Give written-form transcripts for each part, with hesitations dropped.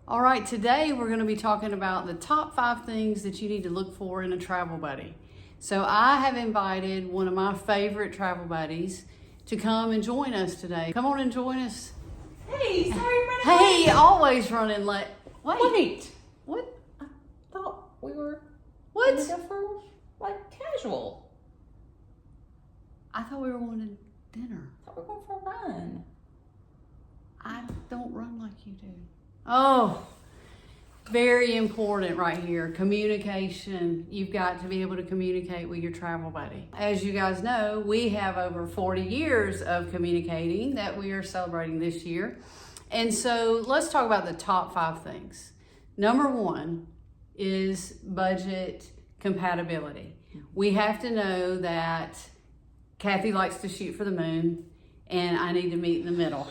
All right, today we're going to be talking about the top 5 things that you need to look for in a travel buddy. So I have invited one of my favorite travel buddies to come and join us today. Come on and join us. Hey, sorry, running Hey, late. always running late. Wait. What? I thought we were What? gonna go for like casual. I thought we were going to dinner. I thought we were going for a run. I don't run like you do. Oh, very important right here. Communication. You've got to be able to communicate with your travel buddy. As you guys know, we have over 40 years of communicating that we are celebrating this year. And so let's talk about the top 5 things. Number 1 is budget compatibility. We have to know that Kathy likes to shoot for the moon and I need to meet in the middle.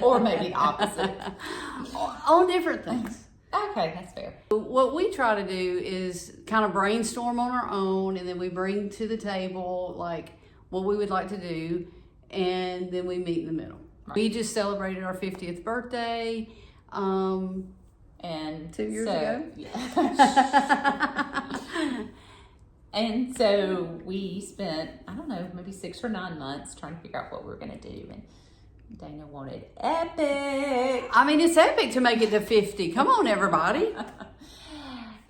Or maybe opposite. On different things. Okay, that's fair. What we try to do is kind of brainstorm on our own, and then we bring to the table like what we would like to do, and then we meet in the middle. Right. We just celebrated our 50th birthday. And 2 years ago. Yeah. And so we spent, I don't know, maybe 6 or 9 months trying to figure out what we were going to do. And Dana wanted epic. I mean, it's epic to make it to 50. Come on, everybody.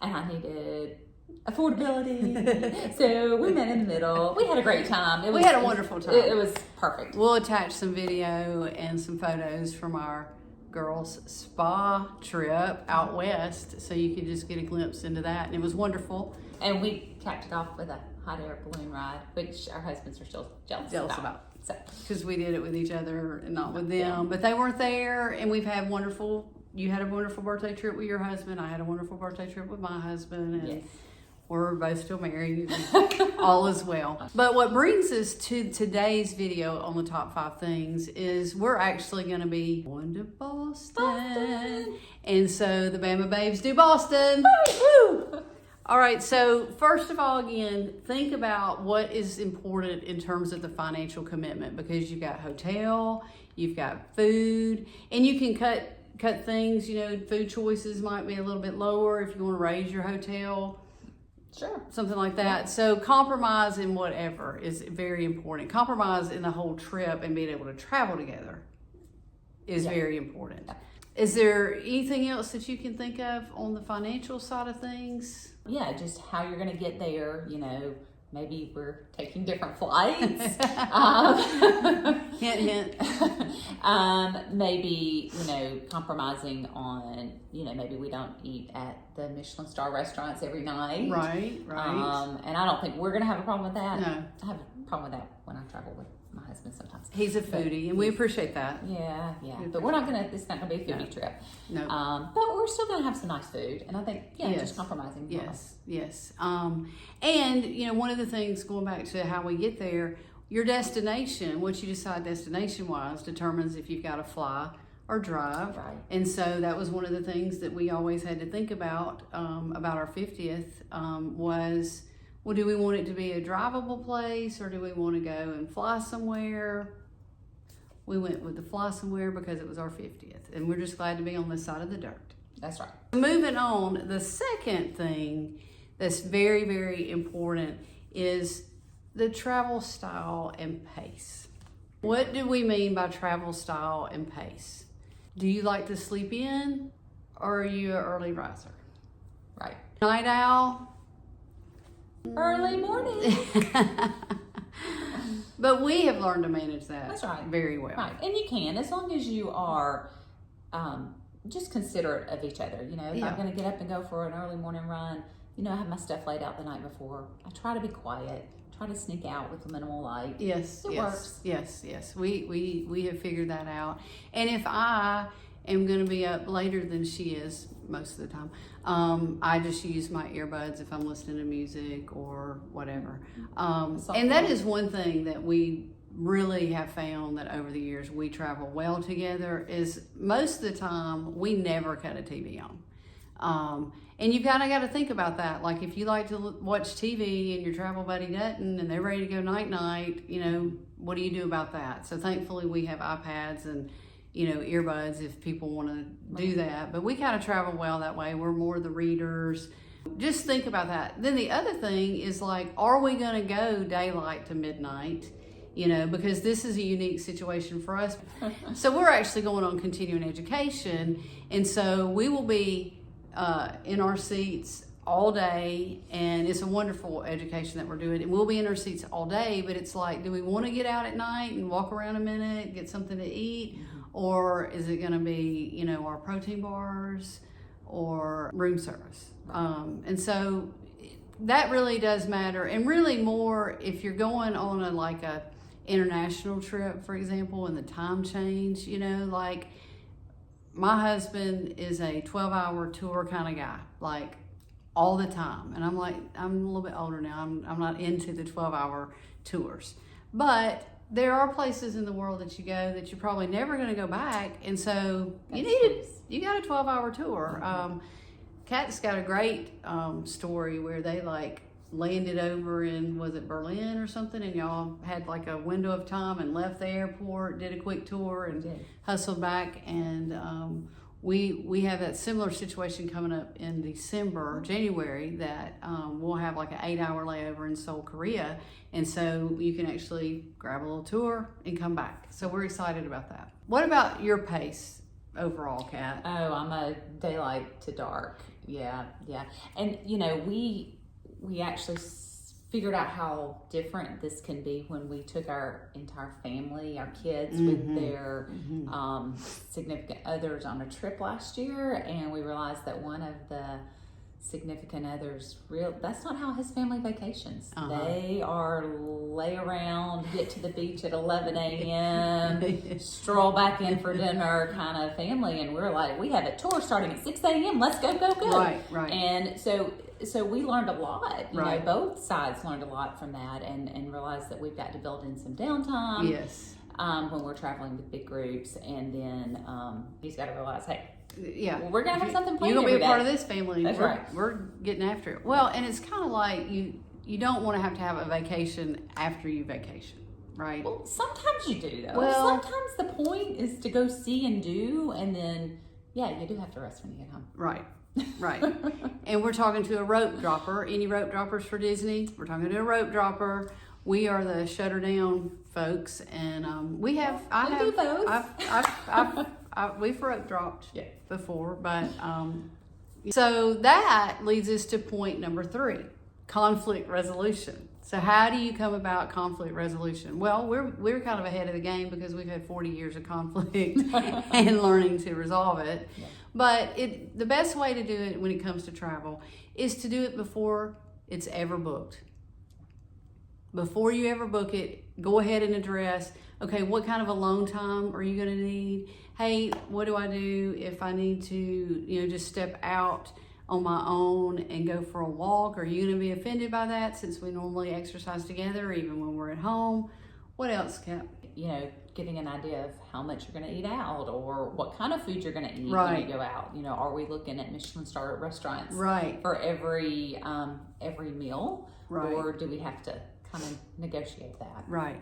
And I needed affordability. So we met in the middle. We had a great time. We had a wonderful time. It was perfect. We'll attach some video and some photos from our girls' spa trip out west so you can just get a glimpse into that. And it was wonderful. And we capped it off with a hot air balloon ride, which our husbands are still jealous about. So, Because we did it with each other and not with them. But they weren't there, and we've had you had a wonderful birthday trip with your husband. I had a wonderful birthday trip with my husband. And yes. we're both still married. And all is well. But what brings us to today's video on the top 5 things is we're actually going to be going to Boston. And so the Bama Babes do Boston. Woo! All right, so first of all, again, think about what is important in terms of the financial commitment, because you've got hotel, you've got food, and you can cut things, food choices might be a little bit lower if you want to raise your hotel. Sure. Something like that. Yeah. So compromise in whatever is very important. Compromise in the whole trip and being able to travel together is very important. Yeah. Is there anything else that you can think of on the financial side of things? Yeah, just how you're going to get there. Maybe we're taking different flights. Hint, hint. Maybe, compromising on, maybe we don't eat at the Michelin star restaurants every night. Right. And I don't think we're going to have a problem with that. No. I have a problem with that when I travel with my husband sometimes. He's a foodie, and we appreciate that. Yeah. But it's not going to be a foodie trip. No. But we're still going to have some nice food. And I think, just compromising. Yes. And, one of the things, going back to how we get there, your destination, what you decide destination-wise, determines if you've got to fly or drive. Right. And so that was one of the things that we always had to think about our 50th, was, well, do we want it to be a drivable place, or do we want to go and fly somewhere? We went with the fly somewhere because it was our 50th, and we're just glad to be on this side of the dirt. That's right. Moving on, the second thing that's very, very important is the travel style and pace. What do we mean by travel style and pace? Do you like to sleep in, or are you an early riser? Right. Night owl? Early morning. But we have learned to manage that. That's right. Very well. Right. And you can, as long as you are just considerate of each other. If I'm going to get up and go for an early morning run, I have my stuff laid out the night before. I try to be quiet, try to sneak out with minimal light. Yes. It works. Yes. We have figured that out. And if I am going to be up later than she is most of the time, I just use my earbuds if I'm listening to music or whatever. And that is one thing that we really have found, that over the years we travel well together, is most of the time we never cut a TV on. And you kind of got to think about that. Like, if you like to watch TV and your travel buddy doesn't, and they're ready to go night, what do you do about that? So thankfully we have iPads, and earbuds if people want to do that. But we kind of travel well that way. We're more the readers. Just think about that. Then the other thing is like, are we going to go daylight to midnight? Because this is a unique situation for us. So we're actually going on continuing education. And so we will be in our seats all day. And it's a wonderful education that we're doing. And we'll be in our seats all day. But it's like, do we want to get out at night and walk around a minute, get something to eat? Or is it going to be, our protein bars or room service? And so that really does matter. And really more if you're going on a international trip, for example, and the time change, like my husband is a 12-hour tour kind of guy, like all the time. And I'm a little bit older now. I'm not into the 12-hour tours. But there are places in the world that you go that you're probably never going to go back. And so you got a 12-hour tour. Kat's got a great story where they landed over in, was it Berlin or something, and y'all had a window of time and left the airport, did a quick tour and hustled back. And we have that similar situation coming up in January, that we'll have an 8-hour layover in Seoul, Korea. And so you can actually grab a little tour and come back. So we're excited about that. What about your pace overall, Kat? Oh, I'm a daylight to dark. Yeah. And we actually figured out how different this can be when we took our entire family, our kids with their significant others on a trip last year, and we realized that one of the significant others, that's not how his family vacations. They are lay around, get to the beach at 11 a.m., stroll back in for dinner kind of family, and we're like, we have a tour starting at 6 a.m. Let's go. Right. And so we learned a lot. You know, both sides learned a lot from that, and realized that we've got to build in some downtime. Yes. When we're traveling with big groups, and then he's got to realize, hey, we're gonna have something planned. You're gonna be a every part day. of this family. That's right. We're getting after it. Well, and it's kind of like you don't want to have a vacation after you vacation, right? Well, sometimes you do though. Well, sometimes the point is to go see and do, and then you do have to rest when you get home. Right. And we're talking to a rope dropper. Any rope droppers for Disney? We're talking to a rope dropper. We are the shutter down folks, and we have. do both. We've rope dropped before, but so that leads us to point number 3: conflict resolution. So how do you come about conflict resolution? Well, we're kind of ahead of the game because we've had 40 years of conflict and learning to resolve it. Yeah. But the best way to do it when it comes to travel is to do it before it's ever booked. Before you ever book it, go ahead and address, okay, what kind of alone time are you going to need? Hey, what do I do if I need to, just step out on my own and go for a walk? Are you going to be offended by that since we normally exercise together even when we're at home? What else, Kat? Getting an idea of how much you're going to eat out, or what kind of food you're going to eat right. when you go out. Are we looking at Michelin star restaurants right. for every meal, right. or do we have to kind of negotiate that? Right.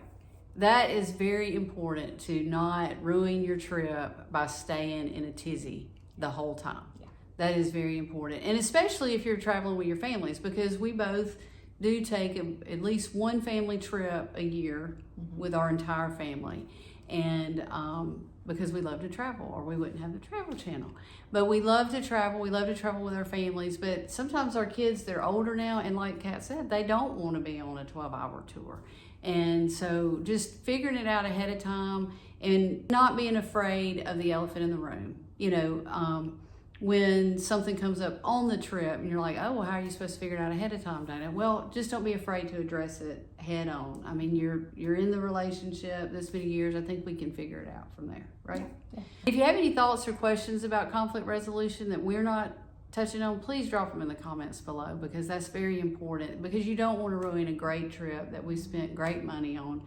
That is very important, to not ruin your trip by staying in a tizzy the whole time. Yeah. That is very important. And especially if you're traveling with your families, because we both do take at least one family trip a year with our entire family. And because we love to travel, or we wouldn't have the Travel Channel. But we love to travel. We love to travel with our families. But sometimes our kids, they're older now, and like Kat said, they don't want to be on a 12-hour tour. And so just figuring it out ahead of time and not being afraid of the elephant in the room. When something comes up on the trip and you're like, oh, well, how are you supposed to figure it out ahead of time, Dana? Well, just don't be afraid to address it head on. I mean, you're in the relationship this many years. I think we can figure it out from there, right? Yeah. If you have any thoughts or questions about conflict resolution that we're not touching on, please drop them in the comments below, because that's very important, because you don't want to ruin a great trip that we spent great money on.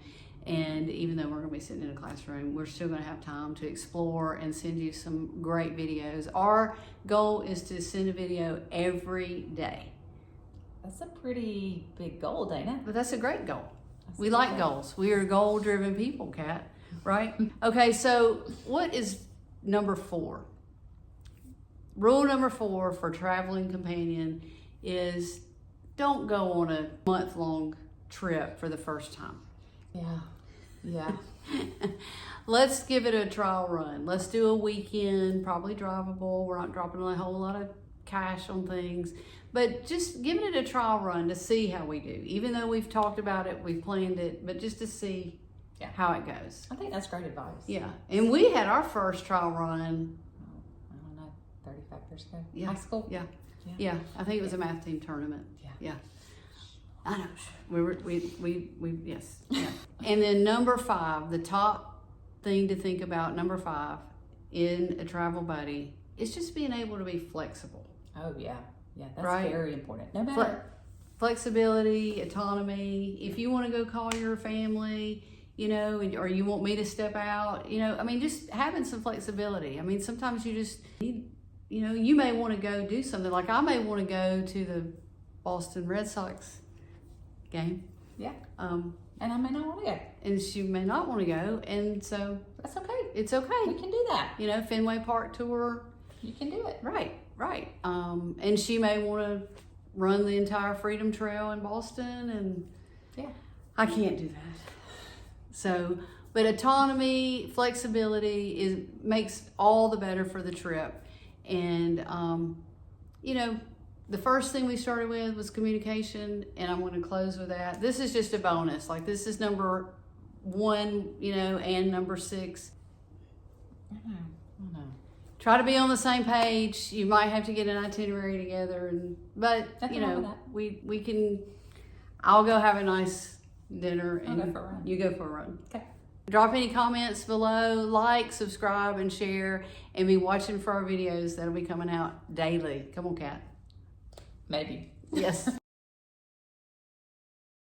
And even though we're going to be sitting in a classroom, we're still going to have time to explore and send you some great videos. Our goal is to send a video every day. That's a pretty big goal, Dana. But that's a great goal. We like goals. We are goal-driven people, Kat. right? Okay, so what is number 4? Rule number 4 for traveling companion is don't go on a month-long trip for the first time. Yeah. Let's give it a trial run. Let's do a weekend, probably drivable. We're not dropping a whole lot of cash on things, but just giving it a trial run to see how we do. Even though we've talked about it, we've planned it, but just to see how it goes. I think that's great advice. Yeah, and we had our first trial run. I don't know, 35 years ago. Yeah. High school. Yeah. I think it was a math team tournament. Yeah. I know. We yes. Yeah. And then number 5, the top thing to think about, number 5 in a travel buddy is just being able to be flexible. Oh yeah. That's Right. very important. No matter. Flexibility, autonomy. If you want to go call your family, you know, or you want me to step out, you know, I mean, just having some flexibility. I mean, sometimes you just need, you know, you may want to go do something. Like I may want to go to the Boston Red Sox game. Yeah. And I may not want to go. And she may not want to go. And so That's okay. it's okay. We can do that. You know, Fenway Park tour. You can do it. Right. And she may want to run the entire Freedom Trail in Boston. And I can't do that. So, but autonomy, flexibility makes all the better for the trip. And, you know, the first thing we started with was communication, and I'm going to close with that. This is just a bonus. Like this is number 1, you know, and number 6. I know. Try to be on the same page. You might have to get an itinerary together, but Nothing you wrong know, with we can. I'll go have a nice dinner, and I'll go for a run. you go for a run. Okay. Drop any comments below, like, subscribe, and share, and be watching for our videos that'll be coming out daily. Come on, Kat. Maybe. Yes.